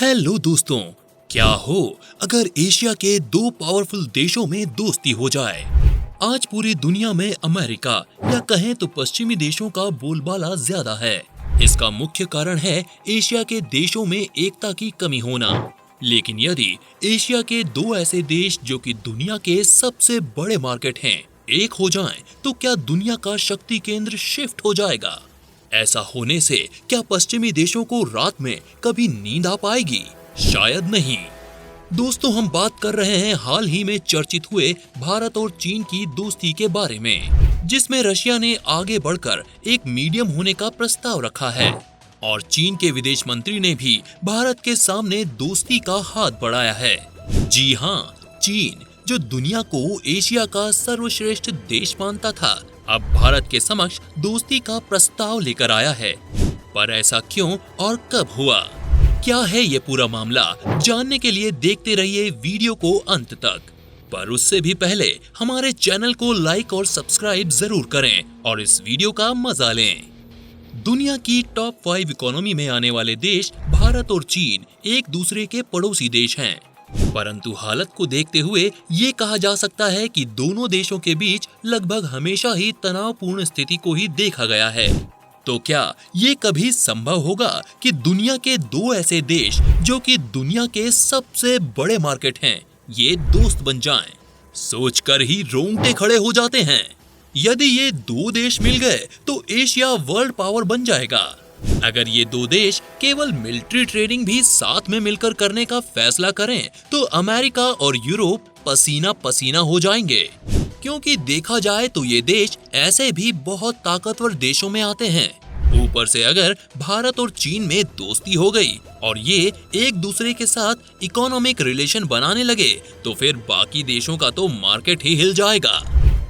Hello दोस्तों, क्या हो अगर एशिया के दो पावरफुल देशों में दोस्ती हो जाए। आज पूरी दुनिया में अमेरिका या कहें तो पश्चिमी देशों का बोलबाला ज्यादा है। इसका मुख्य कारण है एशिया के देशों में एकता की कमी होना। लेकिन यदि एशिया के दो ऐसे देश जो कि दुनिया के सबसे बड़े मार्केट हैं एक हो जाएं, तो क्या दुनिया का शक्ति केंद्र शिफ्ट हो जाएगा? ऐसा होने से क्या पश्चिमी देशों को रात में कभी नींद आ पाएगी? शायद नहीं। दोस्तों, हम बात कर रहे हैं हाल ही में चर्चित हुए भारत और चीन की दोस्ती के बारे में, जिसमें रशिया ने आगे बढ़कर एक मीडियम होने का प्रस्ताव रखा है और चीन के विदेश मंत्री ने भी भारत के सामने दोस्ती का हाथ बढ़ाया है। जी हाँ, चीन जो दुनिया को एशिया का सर्वश्रेष्ठ देश मानता था, अब भारत के समक्ष दोस्ती का प्रस्ताव लेकर आया है। पर ऐसा क्यों और कब हुआ? क्या है ये पूरा मामला? जानने के लिए देखते रहिए वीडियो को अंत तक। पर उससे भी पहले हमारे चैनल को लाइक और सब्सक्राइब जरूर करें और इस वीडियो का मजा लें। दुनिया की टॉप 5 इकोनॉमी में आने वाले देश भारत और चीन एक दूसरे के पड़ोसी देश हैं। परंतु हालत को देखते हुए ये कहा जा सकता है कि दोनों देशों के बीच लगभग हमेशा ही तनावपूर्ण स्थिति को ही देखा गया है। तो क्या ये कभी संभव होगा कि दुनिया के दो ऐसे देश जो कि दुनिया के सबसे बड़े मार्केट हैं, ये दोस्त बन जाएं? सोचकर ही रोंगटे खड़े हो जाते हैं। यदि ये दो देश मिल गए तो एशिया वर्ल्ड पावर बन जाएगा। अगर ये दो देश केवल मिलिट्री ट्रेनिंग भी साथ में मिलकर करने का फैसला करें तो अमेरिका और यूरोप पसीना पसीना हो जाएंगे, क्योंकि देखा जाए तो ये देश ऐसे भी बहुत ताकतवर देशों में आते हैं। ऊपर से अगर भारत और चीन में दोस्ती हो गई और ये एक दूसरे के साथ इकोनॉमिक रिलेशन बनाने लगे तो फिर बाकी देशों का तो मार्केट ही हिल जाएगा।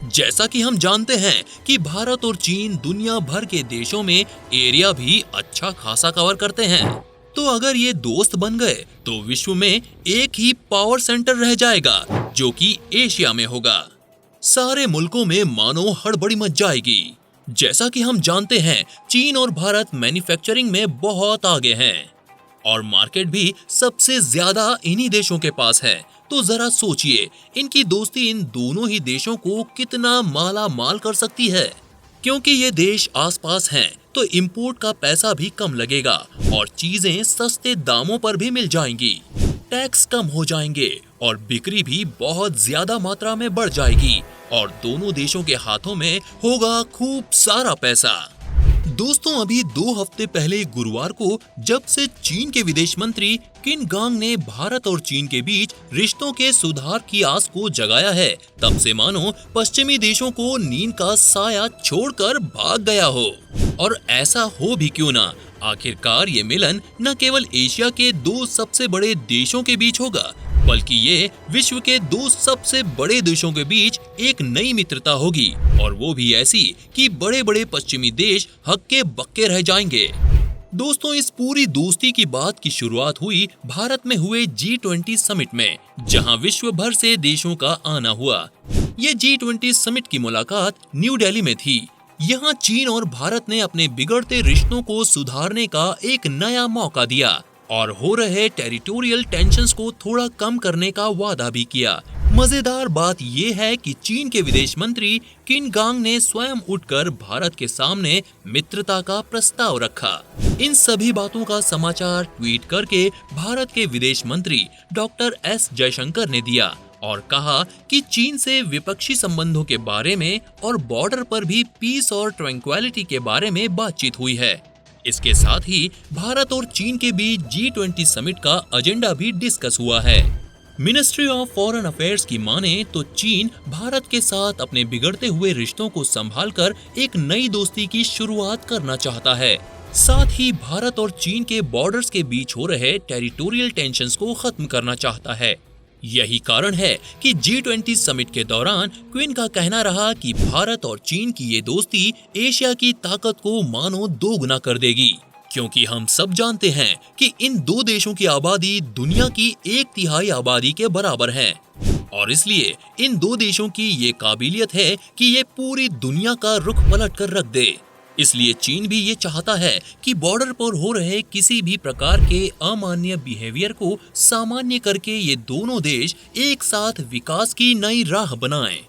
जैसा कि हम जानते हैं कि भारत और चीन दुनिया भर के देशों में एरिया भी अच्छा खासा कवर करते हैं। तो अगर ये दोस्त बन गए तो विश्व में एक ही पावर सेंटर रह जाएगा जो कि एशिया में होगा। सारे मुल्कों में मानो हड़बड़ी मच जाएगी। जैसा कि हम जानते हैं चीन और भारत मैन्युफैक्चरिंग में बहुत आगे हैं और मार्केट भी सबसे ज्यादा इन्हीं देशों के पास है। तो जरा सोचिए, इनकी दोस्ती इन दोनों ही देशों को कितना माला माल कर सकती है। क्योंकि ये देश आसपास हैं तो इंपोर्ट का पैसा भी कम लगेगा और चीजें सस्ते दामों पर भी मिल जाएंगी। टैक्स कम हो जाएंगे और बिक्री भी बहुत ज्यादा मात्रा में बढ़ जाएगी और दोनों देशों के हाथों में होगा खूब सारा पैसा। दोस्तों, अभी 2 हफ्ते पहले गुरुवार को जब से चीन के विदेश मंत्री किन गांग ने भारत और चीन के बीच रिश्तों के सुधार की आस को जगाया है, तब से मानो पश्चिमी देशों को नींद का साया छोड़कर भाग गया हो। और ऐसा हो भी क्यों ना, आखिरकार ये मिलन न केवल एशिया के 2 सबसे बड़े देशों के बीच होगा, बल्कि ये विश्व के 2 सबसे बड़े देशों के बीच एक नई मित्रता होगी, और वो भी ऐसी कि बड़े बड़े पश्चिमी देश हक्के बक्के रह जाएंगे। दोस्तों, इस पूरी दोस्ती की बात की शुरुआत हुई भारत में हुए G20 समिट में, जहां विश्व भर से देशों का आना हुआ। ये G20 समिट की मुलाकात न्यू दिल्ली में थी। यहाँ चीन और भारत ने अपने बिगड़ते रिश्तों को सुधारने का एक नया मौका दिया और हो रहे टेरिटोरियल टेंशंस को थोड़ा कम करने का वादा भी किया। मजेदार बात यह है कि चीन के विदेश मंत्री किन गांग ने स्वयं उठकर भारत के सामने मित्रता का प्रस्ताव रखा। इन सभी बातों का समाचार ट्वीट करके भारत के विदेश मंत्री डॉक्टर एस जयशंकर ने दिया और कहा कि चीन से विपक्षी संबंधों के बारे में और बॉर्डर पर भी पीस और ट्रैंक्विलिटी के बारे में बातचीत हुई है। इसके साथ ही भारत और चीन के बीच G20 समिट का एजेंडा भी डिस्कस हुआ है। मिनिस्ट्री ऑफ फॉरेन अफेयर्स की माने तो चीन भारत के साथ अपने बिगड़ते हुए रिश्तों को संभालकर एक नई दोस्ती की शुरुआत करना चाहता है। साथ ही भारत और चीन के बॉर्डर्स के बीच हो रहे टेरिटोरियल टेंशंस को खत्म करना चाहता है। यही कारण है कि G20 समिट के दौरान क्विन का कहना रहा कि भारत और चीन की ये दोस्ती एशिया की ताकत को मानो दोगुना कर देगी, क्योंकि हम सब जानते हैं कि इन दो देशों की आबादी दुनिया की 1/3 आबादी के बराबर है और इसलिए इन दो देशों की ये काबिलियत है कि ये पूरी दुनिया का रुख पलट कर रख दे। इसलिए चीन भी ये चाहता है कि बॉर्डर पर हो रहे किसी भी प्रकार के अमान्य बिहेवियर को सामान्य करके ये दोनों देश एक साथ विकास की नई राह बनाएं।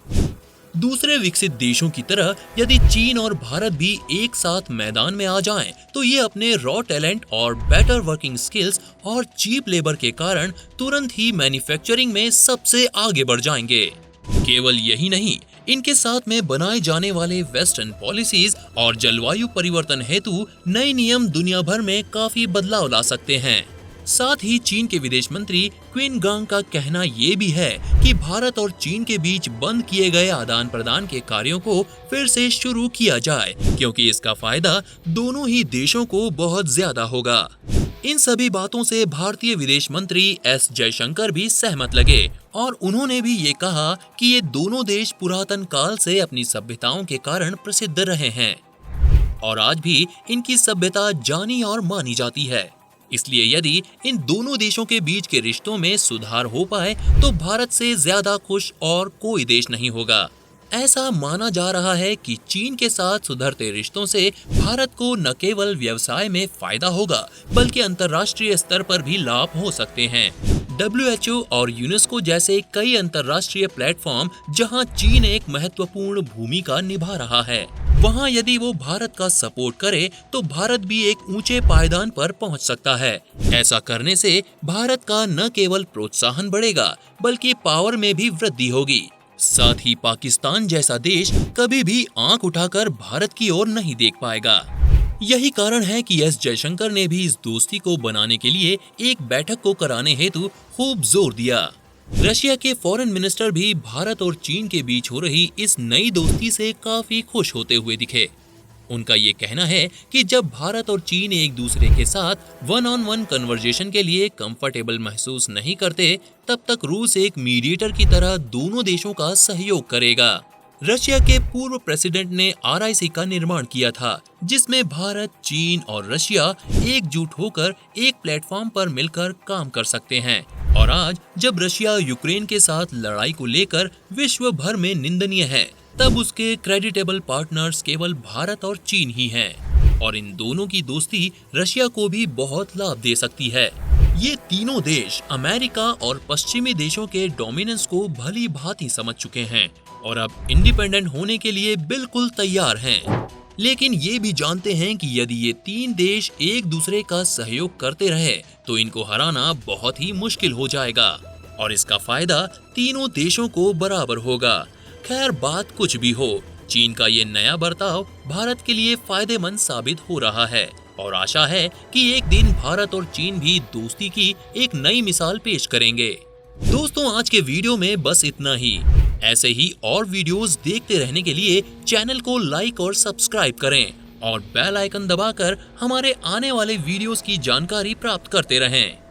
दूसरे विकसित देशों की तरह यदि चीन और भारत भी एक साथ मैदान में आ जाएं, तो ये अपने रॉ टैलेंट और बेटर वर्किंग स्किल्स और चीप लेबर के कारण तुरंत ही मैन्युफैक्चरिंग में सबसे आगे बढ़ जाएंगे। केवल यही नहीं, इनके साथ में बनाए जाने वाले वेस्टर्न पॉलिसीज और जलवायु परिवर्तन हेतु नए नियम दुनिया भर में काफी बदलाव ला सकते हैं। साथ ही चीन के विदेश मंत्री क्विन गांग का कहना ये भी है कि भारत और चीन के बीच बंद किए गए आदान प्रदान के कार्यों को फिर से शुरू किया जाए, क्योंकि इसका फायदा दोनों ही देशों को बहुत ज्यादा होगा। इन सभी बातों से भारतीय विदेश मंत्री एस जयशंकर भी सहमत लगे और उन्होंने भी ये कहा कि ये दोनों देश पुरातन काल से अपनी सभ्यताओं के कारण प्रसिद्ध रहे हैं और आज भी इनकी सभ्यता जानी और मानी जाती है। इसलिए यदि इन दोनों देशों के बीच के रिश्तों में सुधार हो पाए तो भारत से ज्यादा खुश और कोई देश नहीं होगा। ऐसा माना जा रहा है कि चीन के साथ सुधरते रिश्तों से भारत को न केवल व्यवसाय में फायदा होगा बल्कि अंतर्राष्ट्रीय स्तर पर भी लाभ हो सकते हैं। WHO और यूनेस्को जैसे कई अंतर्राष्ट्रीय प्लेटफॉर्म जहां चीन एक महत्वपूर्ण भूमिका निभा रहा है, वहां यदि वो भारत का सपोर्ट करे तो भारत भी एक ऊंचे पायदान पर पहुंच सकता है। ऐसा करने से भारत का न केवल प्रोत्साहन बढ़ेगा बल्कि पावर में भी वृद्धि होगी। साथ ही पाकिस्तान जैसा देश कभी भी आंख उठाकर भारत की ओर नहीं देख पाएगा। यही कारण है कि एस जयशंकर ने भी इस दोस्ती को बनाने के लिए एक बैठक को कराने हेतु खूब जोर दिया। रशिया के फॉरेन मिनिस्टर भी भारत और चीन के बीच हो रही इस नई दोस्ती से काफी खुश होते हुए दिखे। उनका ये कहना है कि जब भारत और चीन एक दूसरे के साथ वन ऑन वन कन्वर्जेशन के लिए कंफर्टेबल महसूस नहीं करते, तब तक रूस एक मीडिएटर की तरह दोनों देशों का सहयोग करेगा। रशिया के पूर्व प्रेसिडेंट ने RIC का निर्माण किया था, जिसमें भारत, चीन और रशिया एकजुट होकर एक प्लेटफॉर्म पर मिलकर काम कर सकते हैं। और आज जब रशिया यूक्रेन के साथ लड़ाई को लेकर विश्व भर में निंदनीय है, तब उसके क्रेडिटेबल पार्टनर्स केवल भारत और चीन ही हैं। और इन दोनों की दोस्ती रशिया को भी बहुत लाभ दे सकती है। ये तीनों देश अमेरिका और पश्चिमी देशों के डोमिनेंस को भली भांति समझ चुके हैं और अब इंडिपेंडेंट होने के लिए बिल्कुल तैयार हैं। लेकिन ये भी जानते हैं कि यदि ये तीन देश एक दूसरे का सहयोग करते रहे तो इनको हराना बहुत ही मुश्किल हो जाएगा और इसका फायदा तीनों देशों को बराबर होगा। खैर, बात कुछ भी हो, चीन का ये नया बर्ताव भारत के लिए फायदेमंद साबित हो रहा है और आशा है कि एक दिन भारत और चीन भी दोस्ती की एक नई मिसाल पेश करेंगे। दोस्तों, आज के वीडियो में बस इतना ही। ऐसे ही और वीडियोस देखते रहने के लिए चैनल को लाइक और सब्सक्राइब करें और बेल आइकन दबाकर हमारे आने वाले वीडियोस की जानकारी प्राप्त करते रहें।